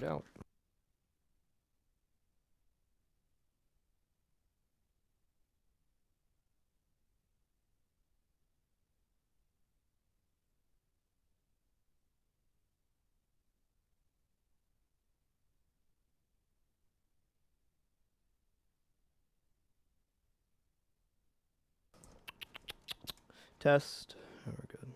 out. Test. Oh, we're good.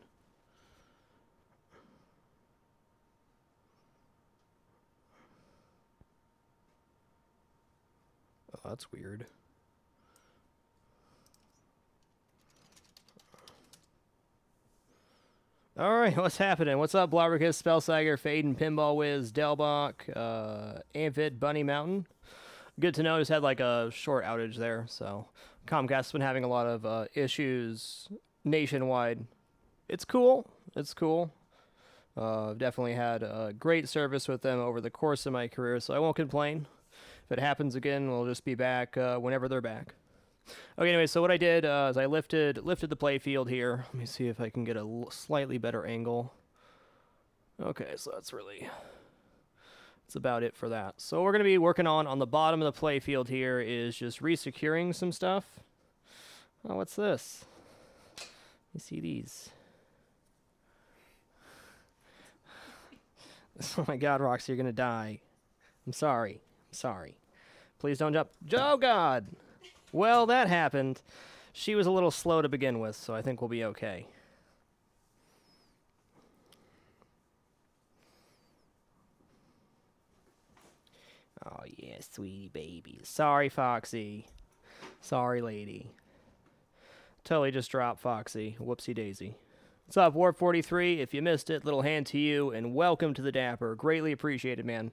Oh, that's weird. All right, what's happening? What's up, Blobberkiss, Spellsager, Faden, Pinball Wiz, Delbach, Amphid, Bunny Mountain? Good to know. Just had like a short outage there, so Comcast's been having a lot of issues nationwide. It's cool. It's cool. I've definitely had great service with them over the course of my career, so I won't complain. If it happens again, we'll just be back whenever they're back. Okay, anyway, so what I did is I lifted the play field here. Let me see if I can get a slightly better angle. Okay, so that's about it for that. So what we're going to be working on the bottom of the play field here is just resecuring some stuff. Oh, what's this? You see these? Oh my God, Roxy, you're going to die. I'm sorry. I'm sorry. Please don't jump. Oh, God. Well, that happened. She was a little slow to begin with, so I think we'll be okay. Oh, yeah, sweetie baby. Sorry, Foxy. Sorry, lady. Totally just dropped Foxy. Whoopsie daisy. What's up, Warp 43? If you missed it, little hand to you, and welcome to the Dapper. Greatly appreciated, man.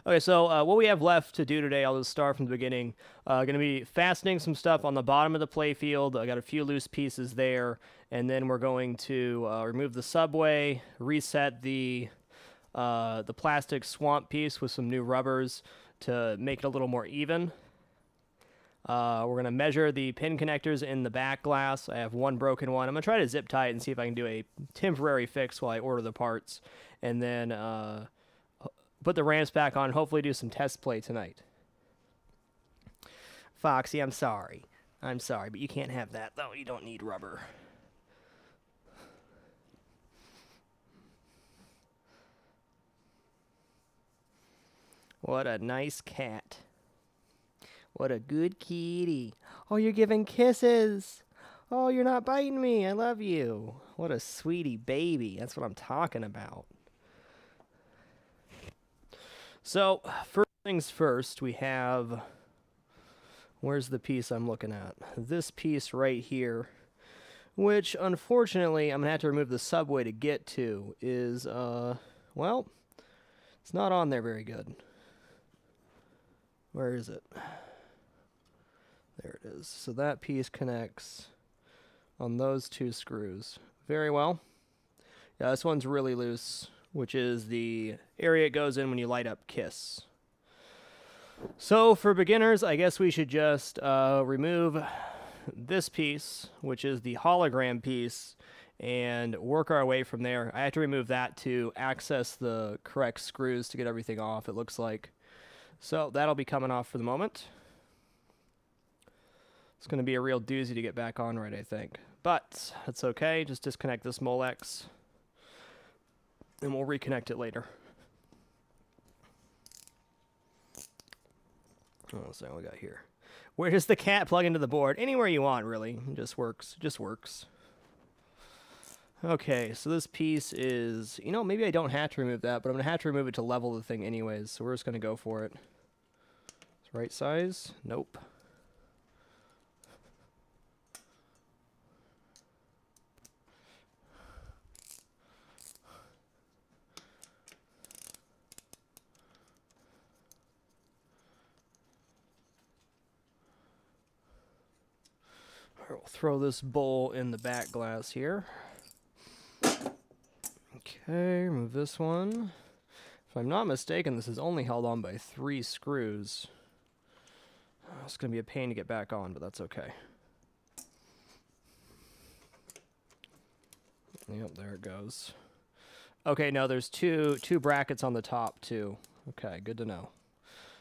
Okay, so what we have left to do today, I'll just start from the beginning. Going to be fastening some stuff on the bottom of the play field. I got a few loose pieces there, and then we're going to remove the subway, reset the plastic swamp piece with some new rubbers to make it a little more even. We're going to measure the pin connectors in the back glass. I have one broken one. I'm going to try to zip tie it and see if I can do a temporary fix while I order the parts. And then put the ramps back on, hopefully do some test play tonight. Foxy, I'm sorry. I'm sorry, but you can't have that, though. You don't need rubber. What a nice cat. What a good kitty. Oh, you're giving kisses. Oh, you're not biting me. I love you. What a sweetie baby. That's what I'm talking about. So, first things first, we have... Where's the piece I'm looking at? This piece right here, which, unfortunately, I'm going to have to remove the subway to get to, is, well, it's not on there very good. Where is it? There it is. So that piece connects on those two screws. Very well. Yeah, this one's really loose, which is the area it goes in when you light up KISS. So for beginners, I guess we should just remove this piece, which is the hologram piece, and work our way from there. I have to remove that to access the correct screws to get everything off, it looks like. So that'll be coming off for the moment. It's going to be a real doozy to get back on right, I think. But that's okay. Just disconnect this Molex, and we'll reconnect it later. Oh, so what we got here. Where does the cat plug into the board? Anywhere you want, really. It just works. It just works. Okay, so this piece is... You know, maybe I don't have to remove that, but I'm going to have to remove it to level the thing anyways, so we're just going to go for it. It's right size? Nope. We'll throw this bowl in the back glass here. Okay, remove this one. If I'm not mistaken, this is only held on by 3 screws. It's going to be a pain to get back on, but that's okay. Yep, there it goes. Okay, no, there's two brackets on the top, too. Okay, good to know.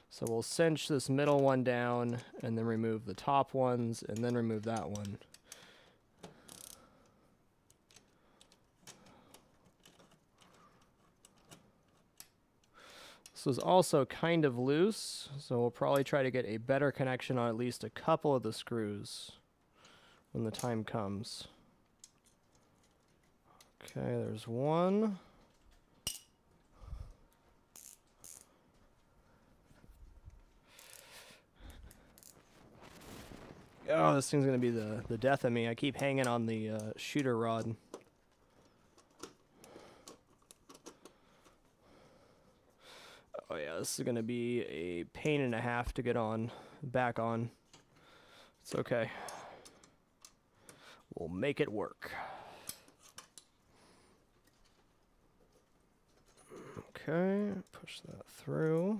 So we'll cinch this middle one down and then remove the top ones and then remove that one. This is also kind of loose, so we'll probably try to get a better connection on at least a couple of the screws when the time comes. Okay, there's one. Oh, this thing's going to be the death of me. I keep hanging on the shooter rod. Oh yeah, this is going to be a pain and a half to get back on. It's okay. We'll make it work. Okay, push that through.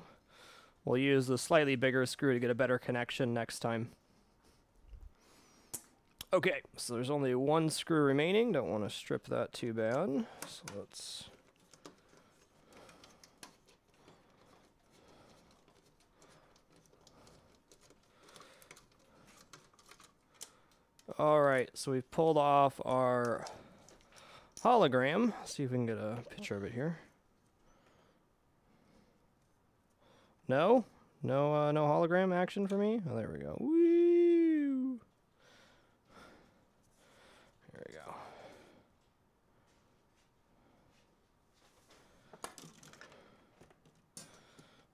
We'll use the slightly bigger screw to get a better connection next time. Okay, so there's only one screw remaining. Don't want to strip that too bad. So let's... Alright, so we've pulled off our hologram. Let's see if we can get a picture of it here. No? No hologram action for me? Oh, there we go. Woo! There we go.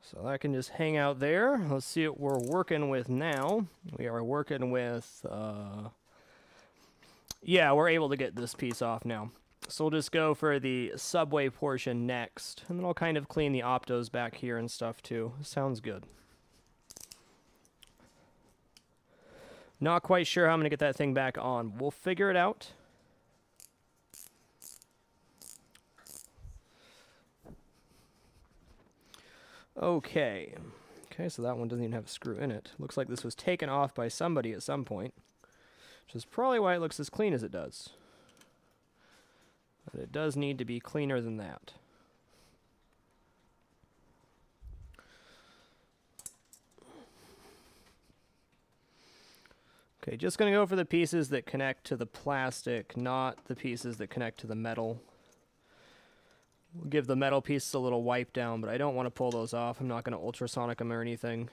So that can just hang out there. Let's see what we're working with now. We are working with... yeah, we're able to get this piece off now. So we'll just go for the subway portion next, and then I'll kind of clean the optos back here and stuff too. Sounds good. Not quite sure how I'm going to get that thing back on. We'll figure it out. Okay. Okay, so that one doesn't even have a screw in it. Looks like this was taken off by somebody at some point, which is probably why it looks as clean as it does. But it does need to be cleaner than that. Okay, just going to go for the pieces that connect to the plastic, not the pieces that connect to the metal. We'll give the metal pieces a little wipe down, but I don't want to pull those off. I'm not going to ultrasonic them or anything.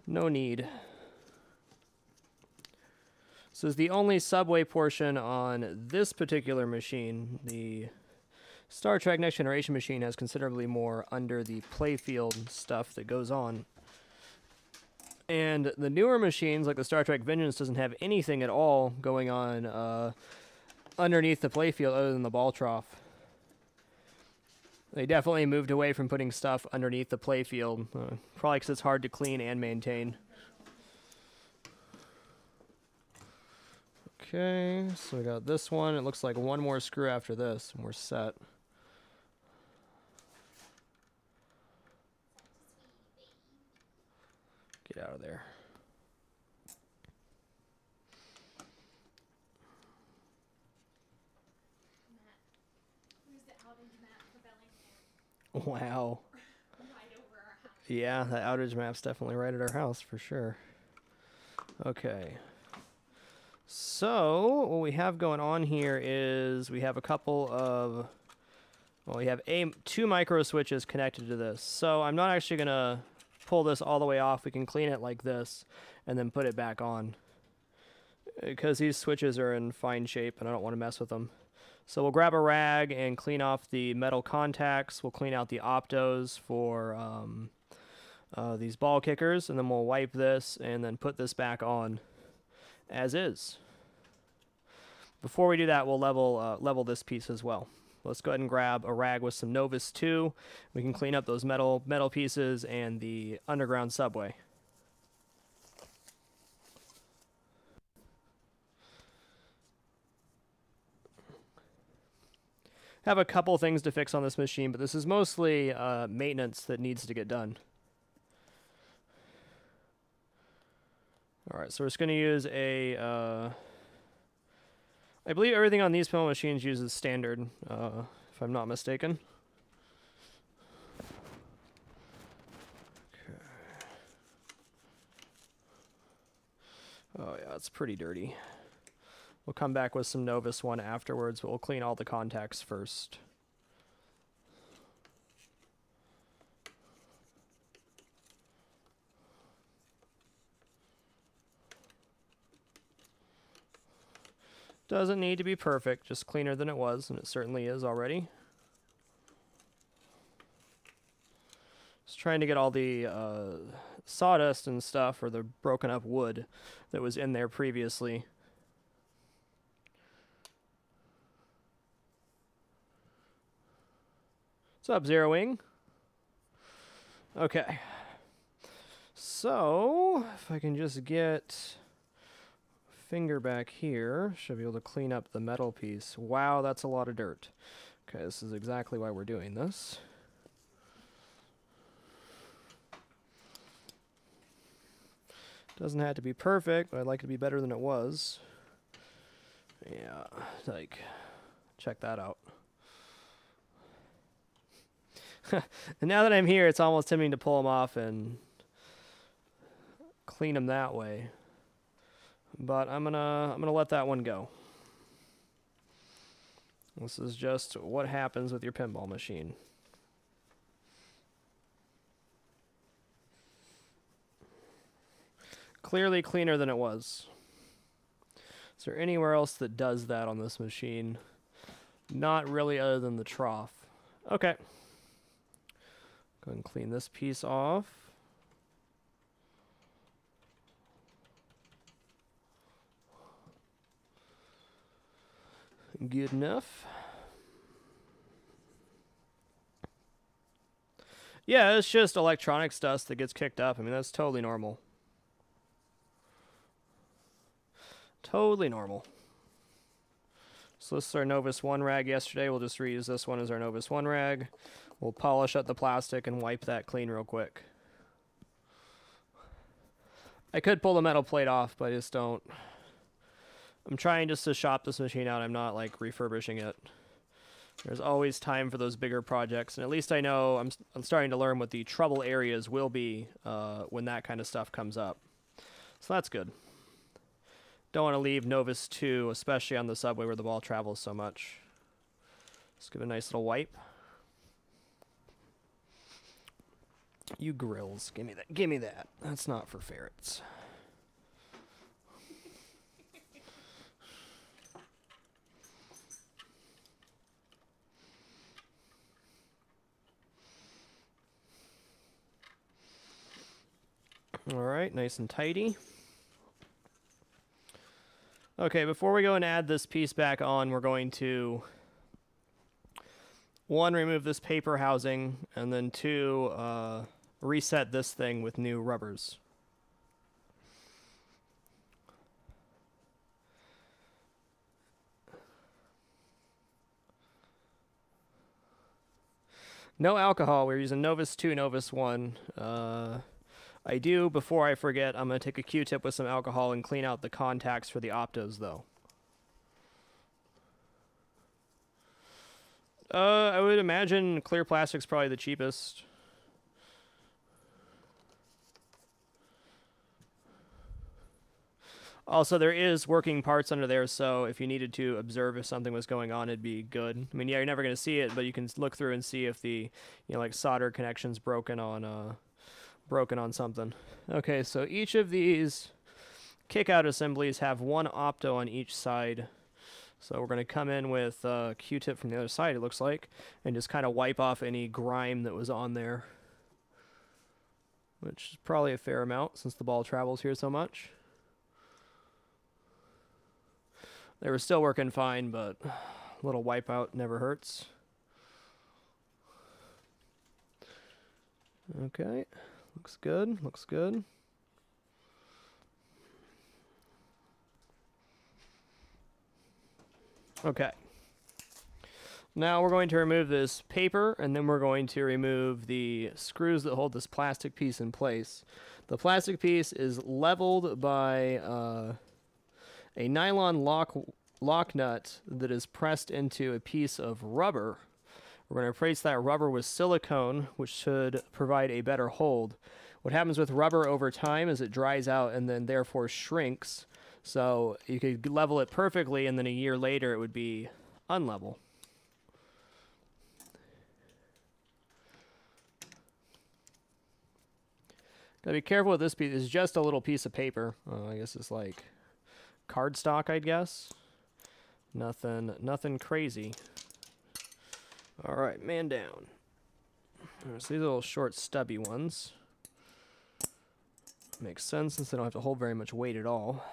No need. This is the only subway portion on this particular machine. The Star Trek Next Generation machine has considerably more under the playfield stuff that goes on. And the newer machines, like the Star Trek Vengeance, doesn't have anything at all going on underneath the playfield other than the ball trough. They definitely moved away from putting stuff underneath the playfield, probably because it's hard to clean and maintain. Okay, so we got this one. It looks like one more screw after this, and we're set. Get out of there. Wow. Yeah, that outage map's definitely right at our house for sure. Okay. So, what we have going on here is we have a couple of, well, we have two micro switches connected to this. So, I'm not actually going to pull this all the way off. We can clean it like this and then put it back on, because these switches are in fine shape and I don't want to mess with them. So, we'll grab a rag and clean off the metal contacts. We'll clean out the optos for these ball kickers, and then we'll wipe this and then put this back on as is. Before we do that, we'll level this piece as well. Let's go ahead and grab a rag with some Novus 2. We can clean up those metal pieces and the underground subway. Have a couple things to fix on this machine, but this is mostly maintenance that needs to get done. Alright, so we're just going to use a... I believe everything on these pinball machines uses standard, if I'm not mistaken. Oh yeah, it's pretty dirty. We'll come back with some Novus 1 afterwards, but we'll clean all the contacts first. Doesn't need to be perfect, just cleaner than it was, and it certainly is already. Just trying to get all the sawdust and stuff, or the broken up wood that was in there previously. What's up, Zero Wing? Okay. So, if I can just get finger back here, should be able to clean up the metal piece. Wow, that's a lot of dirt. Okay, this is exactly why we're doing this. Doesn't have to be perfect, but I'd like it to be better than it was. Yeah, like, check that out. And now that I'm here, it's almost tempting to pull them off and clean them that way. But I'm gonna let that one go. This is just what happens with your pinball machine. Clearly cleaner than it was. Is there anywhere else that does that on this machine? Not really, other than the trough. Okay. Go ahead and clean this piece off. Good enough. Yeah, it's just electronics dust that gets kicked up. I mean, that's totally normal. Totally normal. So this is our Novus 1 rag yesterday. We'll just reuse this one as our Novus 1 rag. We'll polish up the plastic and wipe that clean real quick. I could pull the metal plate off, but I just don't. I'm trying just to shop this machine out. I'm not like refurbishing it. There's always time for those bigger projects, and at least I know I'm starting to learn what the trouble areas will be when that kind of stuff comes up. So that's good. Don't want to leave Novus 2, especially on the subway where the ball travels so much. Just give it a nice little wipe. You grills, give me that. Give me that. That's not for ferrets. All right, nice and tidy. Okay, before we go and add this piece back on, we're going to, 1, remove this paper housing, and then 2, reset this thing with new rubbers. No alcohol. We're using Novus 2, Novus 1. I do, before I forget, I'm going to take a Q-tip with some alcohol and clean out the contacts for the optos, though. I would imagine clear plastic's probably the cheapest. Also, there is working parts under there, so if you needed to observe if something was going on, it'd be good. I mean, yeah, you're never going to see it, but you can look through and see if the, you know, like solder connection's broken on something. Okay, so each of these kick-out assemblies have 1 opto on each side. So we're going to come in with a Q-tip from the other side, it looks like, and just kind of wipe off any grime that was on there. Which is probably a fair amount since the ball travels here so much. They were still working fine, but a little wipeout never hurts. Okay, looks good, looks good. Okay. Now we're going to remove this paper, and then we're going to remove the screws that hold this plastic piece in place. The plastic piece is leveled by a nylon lock nut that is pressed into a piece of rubber. We're going to replace that rubber with silicone, which should provide a better hold. What happens with rubber over time is it dries out and then therefore shrinks. So you could level it perfectly, and then a year later it would be unlevel. Gotta be careful with this piece. It's just a little piece of paper. I guess it's like cardstock, I guess. Nothing crazy. All right, man down. All right, so these little short, stubby ones. Makes sense since they don't have to hold very much weight at all.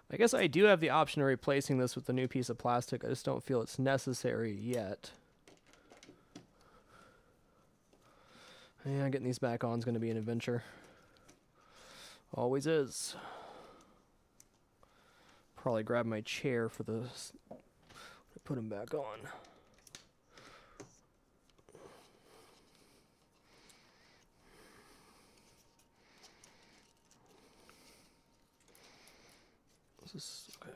I guess I do have the option of replacing this with a new piece of plastic. I just don't feel it's necessary yet. Yeah, getting these back on is going to be an adventure. Always is. Probably grab my chair for this. Put them back on. Okay.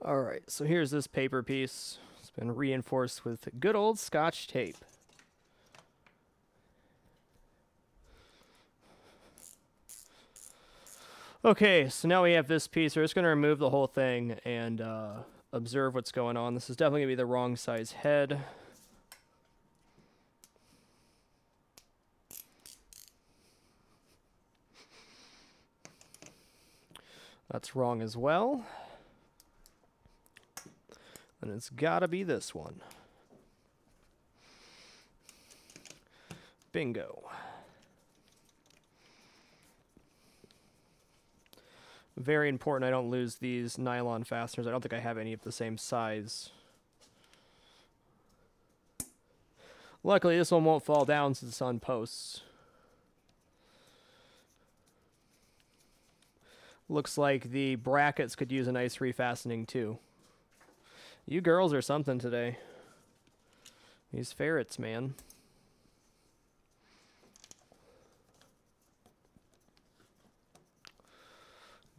All right, so here's this paper piece. It's been reinforced with good old Scotch tape. Okay, so now we have this piece. We're just going to remove the whole thing and observe what's going on. This is definitely going to be the wrong size head. That's wrong as well. And it's got to be this one. Bingo. Very important I don't lose these nylon fasteners. I don't think I have any of the same size. Luckily, this one won't fall down since it's on posts. Looks like the brackets could use a nice refastening too. You girls are something today. These ferrets, man.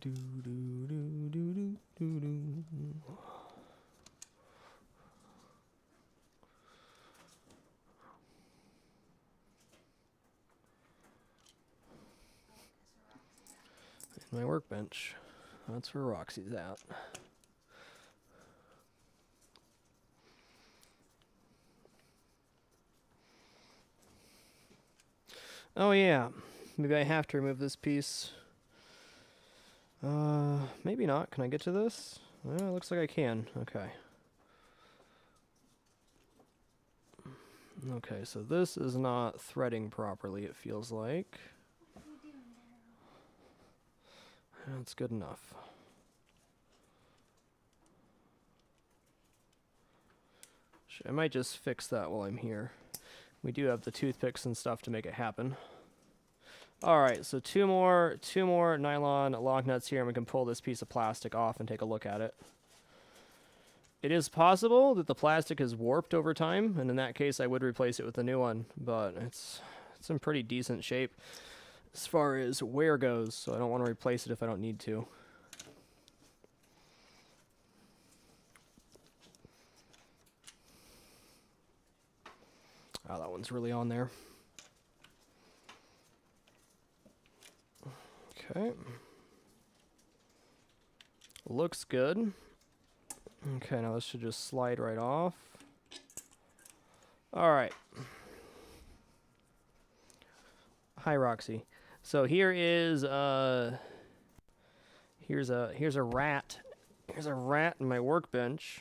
Do do do do do do do. My workbench. That's where Roxy's at. Oh yeah, maybe I have to remove this piece. Maybe not. Can I get to this? Well, it looks like I can. Okay. Okay, so this is not threading properly, it feels like. That's good enough. I might just fix that while I'm here. We do have the toothpicks and stuff to make it happen. Alright, so two more nylon lock nuts here, and we can pull this piece of plastic off and take a look at it. It is possible that the plastic is warped over time, and in that case I would replace it with a new one, but it's in pretty decent shape as far as wear goes, so I don't want to replace it if I don't need to. Oh, that one's really on there. Okay. Looks good. Okay, now this should just slide right off. Alright. Hi, Roxy. So here is here's a rat. Here's a rat in my workbench.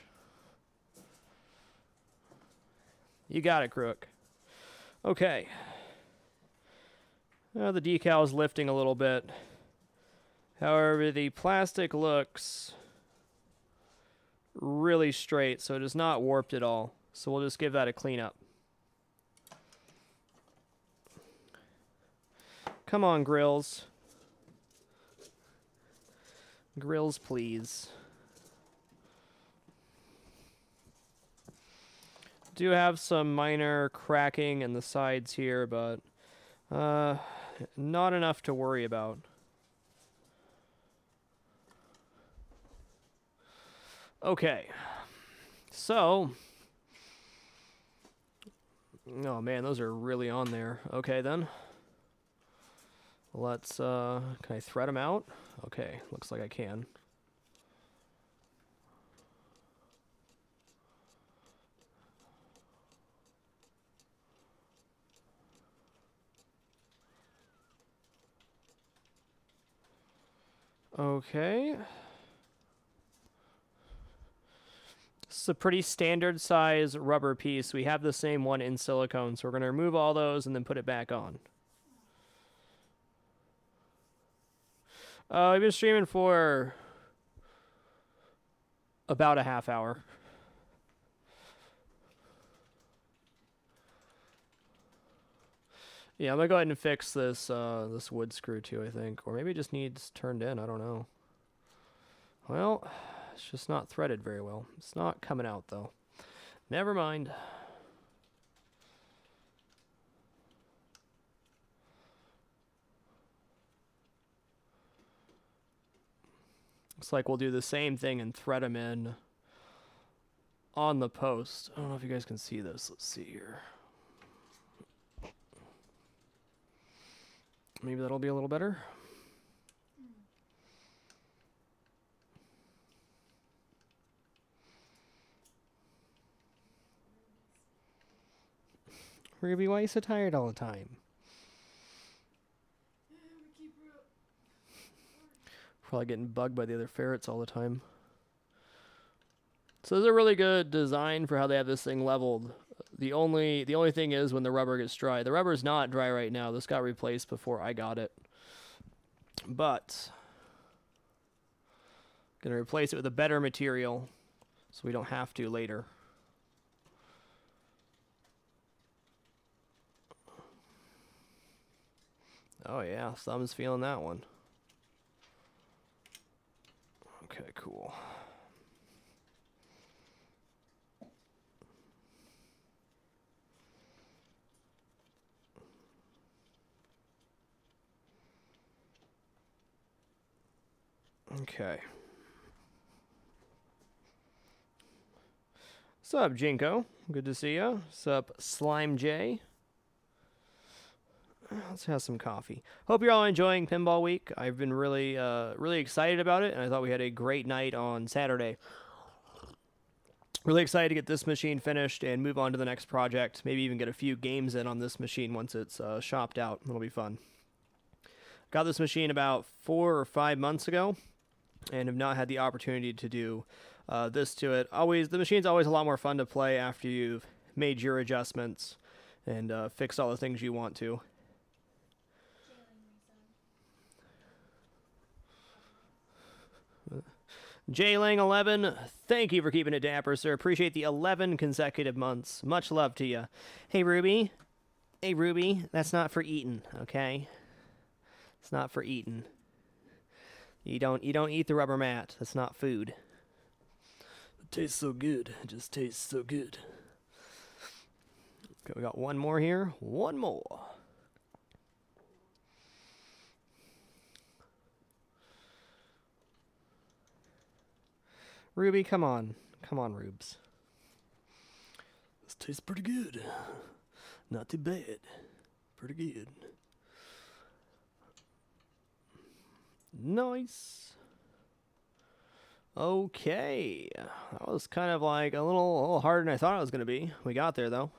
You got it, Crook. Okay. The decal is lifting a little bit. However, the plastic looks really straight, so it is not warped at all. So we'll just give that a clean up. Come on, grills. Grills, please. Do have some minor cracking in the sides here, but Not enough to worry about. Okay. So, oh man, those are really on there. Okay then. Let's, can I thread them out? Okay, looks like I can. Okay. This is a pretty standard size rubber piece. We have the same one in silicone, so we're going to remove all those and then put it back on. We've been streaming for about a half hour. Yeah, I'm gonna go ahead and fix this this wood screw too, I think. Or maybe it just needs turned in, I don't know. Well, it's just not threaded very well. It's not coming out though. Never mind. Looks like we'll do the same thing and thread them in on the post. I don't know if you guys can see this. Let's see here. Maybe that'll be a little better. Ruby, why are you so tired all the time? Probably getting bugged by the other ferrets all the time. So this is a really good design for how they have this thing leveled. The only thing is when the rubber gets dry. The rubber's not dry right now. This got replaced before I got it. But I'm gonna replace it with a better material so we don't have to later. Oh yeah, thumb's feeling that one. Okay, cool. Okay. What's up, Jinko? Good to see you. What's up, Slime J? Let's have some coffee. Hope you're all enjoying Pinball Week. I've been really excited about it, and I thought we had a great night on Saturday. Really excited to get this machine finished and move on to the next project. Maybe even get a few games in on this machine once it's shopped out. It'll be fun. Got this machine about 4 or 5 months ago, and have not had the opportunity to do this to it. The machine's always a lot more fun to play after you've made your adjustments and fixed all the things you want to. JLang11, thank you for keeping it dapper, sir. Appreciate the 11 consecutive months. Much love to you. Hey, Ruby. Hey, Ruby. That's not for eating, okay? It's not for eating. You don't eat the rubber mat. That's not food. It tastes so good. It just tastes so good. Okay, we got one more here. One more. Ruby, come on. Come on, Rubes. This tastes pretty good. Not too bad. Pretty good. Nice. Okay. That was kind of like a little harder than I thought it was going to be. We got there, though.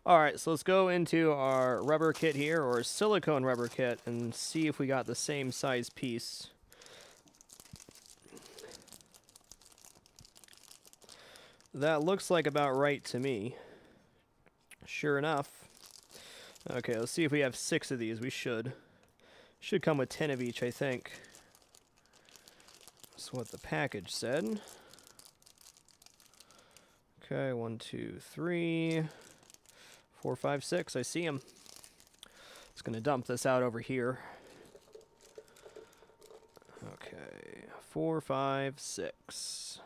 Alright, so let's go into our rubber kit here, or silicone rubber kit, and see if we got the same size piece. That looks like about right to me. Sure enough. Okay, let's see if we have 6 of these. We should. Should come with 10 of each, I think. That's what the package said. Okay, 1, 2, 3, 4, 5, 6. I see them. Just gonna dump this out over here. Okay, 4, 5, 6.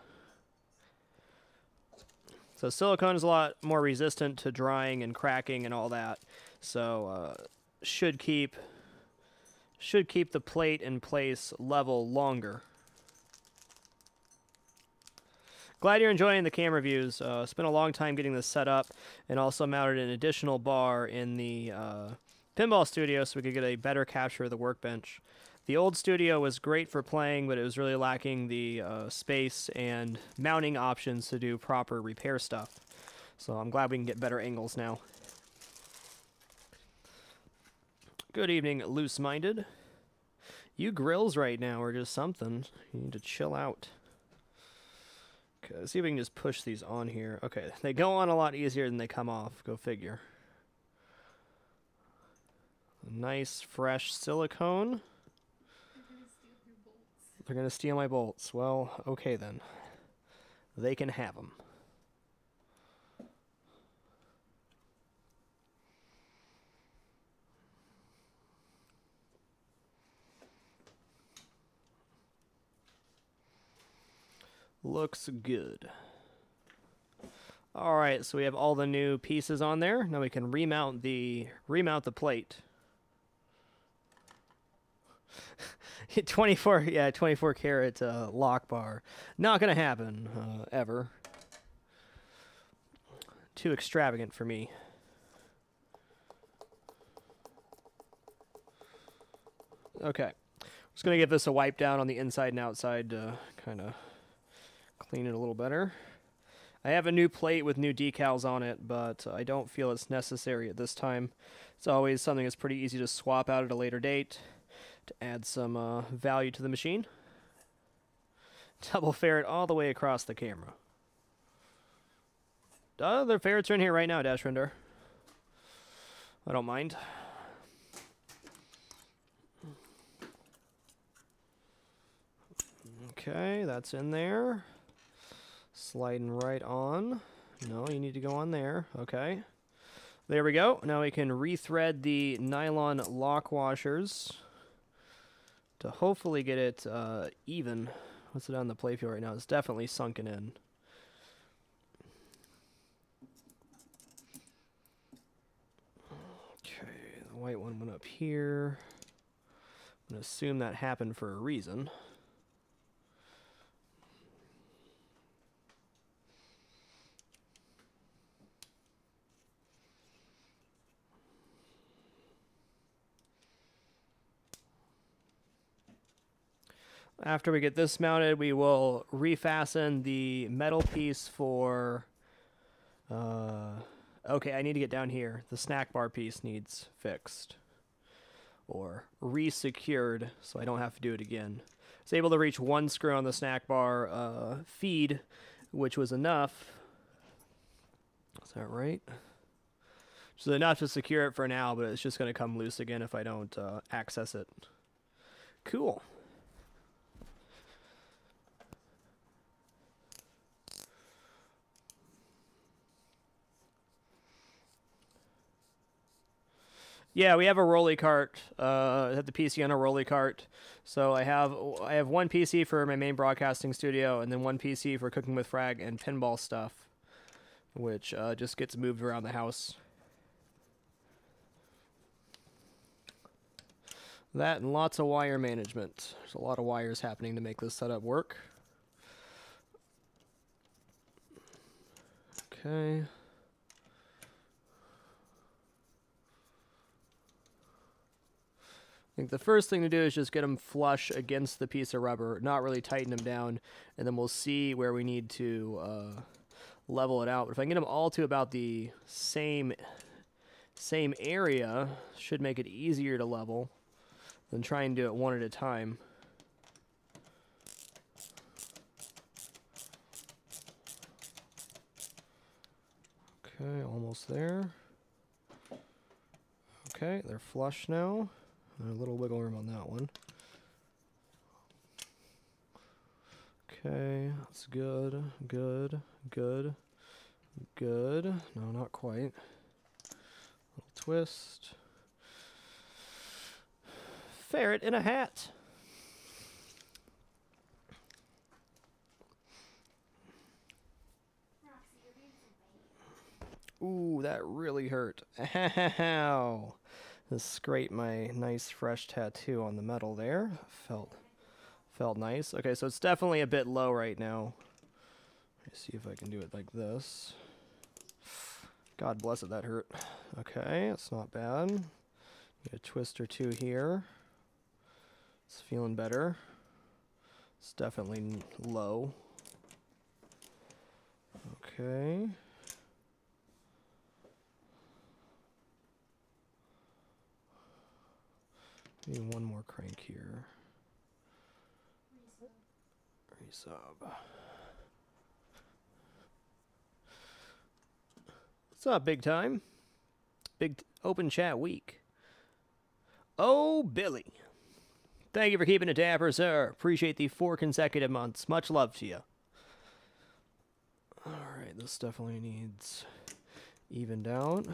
So silicone is a lot more resistant to drying and cracking and all that. So should keep the plate in place level longer. Glad you're enjoying the camera views. It's been a long time getting this set up, and also mounted an additional bar in the pinball studio so we could get a better capture of the workbench. The old studio was great for playing, but it was really lacking the space and mounting options to do proper repair stuff. So I'm glad we can get better angles now. Good evening, loose-minded. You grills right now are just something. You need to chill out. Okay, let's see if we can just push these on here. Okay, they go on a lot easier than they come off. Go figure. Nice, fresh silicone. They're going to steal my bolts. Well, okay then. They can have them. Looks good. Alright, so we have all the new pieces on there. Now we can remount the plate. 24 karat lock bar. Not gonna happen, ever. Too extravagant for me. Okay. Just gonna give this a wipe down on the inside and outside to kind of clean it a little better. I have a new plate with new decals on it, but I don't feel it's necessary at this time. It's always something that's pretty easy to swap out at a later date to add some value to the machine. Double ferret all the way across the camera. The ferrets are in here right now, Dash Render. I don't mind. Okay, that's in there. Sliding right on. No, you need to go on there. Okay. There we go. Now we can rethread the nylon lock washers to hopefully get it even. What's it on the playfield right now? It's definitely sunken in. Okay, the white one went up here. I'm going to assume that happened for a reason. After we get this mounted, we will refasten the metal piece for... okay, I need to get down here. The snack bar piece needs fixed. Or re-secured, so I don't have to do it again. I was able to reach one screw on the snack bar feed, which was enough. Is that right? So enough to secure it for now, but it's just going to come loose again if I don't access it. Cool. Yeah, we have a rolly cart. Have the PC on a rolly cart. So I have one PC for my main broadcasting studio, and then one PC for cooking with frag and pinball stuff, which just gets moved around the house. That and lots of wire management. There's a lot of wires happening to make this setup work. Okay. I think the first thing to do is just get them flush against the piece of rubber, not really tighten them down, and then we'll see where we need to level it out. But if I can get them all to about the same area, should make it easier to level than try and do it one at a time. Okay, almost there. Okay, they're flush now. A little wiggle room on that one. Okay, that's good, good, good, good. No, not quite. Little twist. Ferret in a hat. Ooh, that really hurt. Ow. Just scrape my nice fresh tattoo on the metal there. Felt nice. Okay, so it's definitely a bit low right now. Let me see if I can do it like this. God bless it, that hurt. Okay, it's not bad. Get a twist or two here. It's feeling better. It's definitely low. Okay. Maybe one more crank here. Resub. What's up, big time? Big open chat week. Oh, Billy. Thank you for keeping it dapper, sir. Appreciate the 4 consecutive months. Much love to you. Alright, this definitely needs evened out.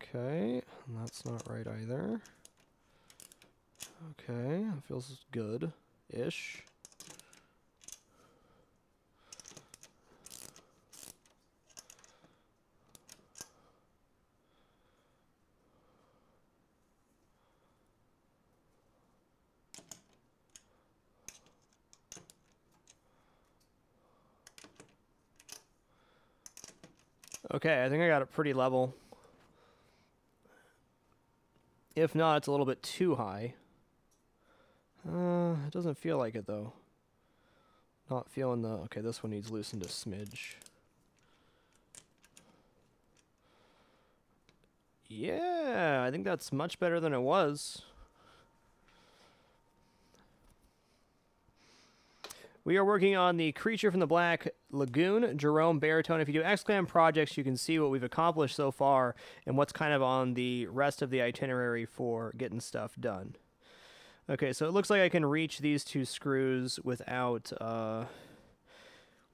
Okay, and that's not right either. Okay, that feels good-ish. Okay, I think I got it pretty level. If not, it's a little bit too high. It doesn't feel like it, though. Not feeling the... Okay, this one needs loosened a smidge. Yeah, I think that's much better than it was. We are working on the Creature from the Black Lagoon, Jerome Baritone. If you do Exclam projects, you can see what we've accomplished so far and what's kind of on the rest of the itinerary for getting stuff done. Okay, so it looks like I can reach these 2 screws without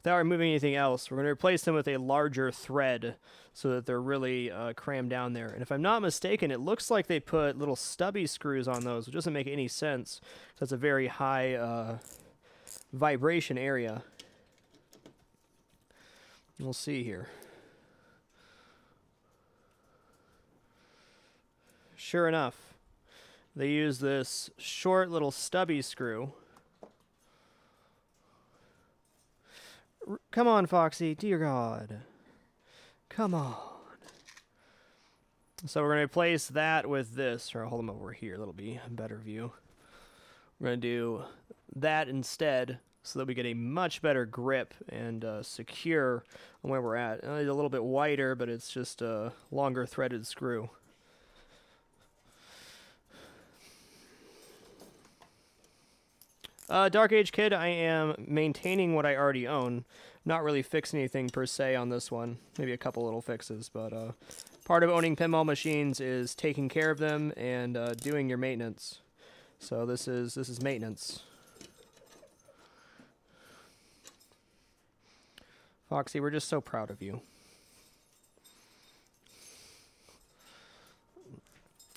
removing anything else. We're going to replace them with a larger thread so that they're really crammed down there. And if I'm not mistaken, it looks like they put little stubby screws on those, which doesn't make any sense. So that's a very high vibration area. We'll see here. Sure enough, they use this short little stubby screw. Come on, Foxy, dear God. Come on. So we're going to replace that with this. Or I'll hold them over here. That'll be a better view. We're going to do that instead so that we get a much better grip and secure on where we're at. It's a little bit wider, but it's just a longer threaded screw. Dark Age Kid, I am maintaining what I already own. Not really fixing anything per se on this one. Maybe a couple little fixes, but part of owning pinball machines is taking care of them and doing your maintenance. So this is maintenance. Foxy, we're just so proud of you.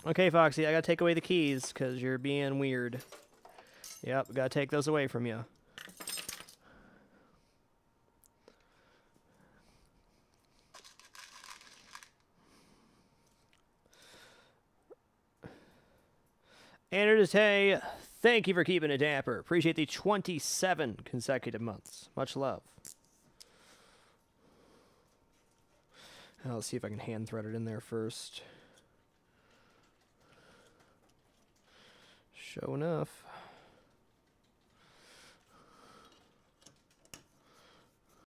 Okay, Foxy, I gotta take away the keys because you're being weird. Yep, gotta take those away from you. Andrew Tay, thank you for keeping it dapper. Appreciate the 27 consecutive months. Much love. Let's see if I can hand thread it in there first. Sure enough.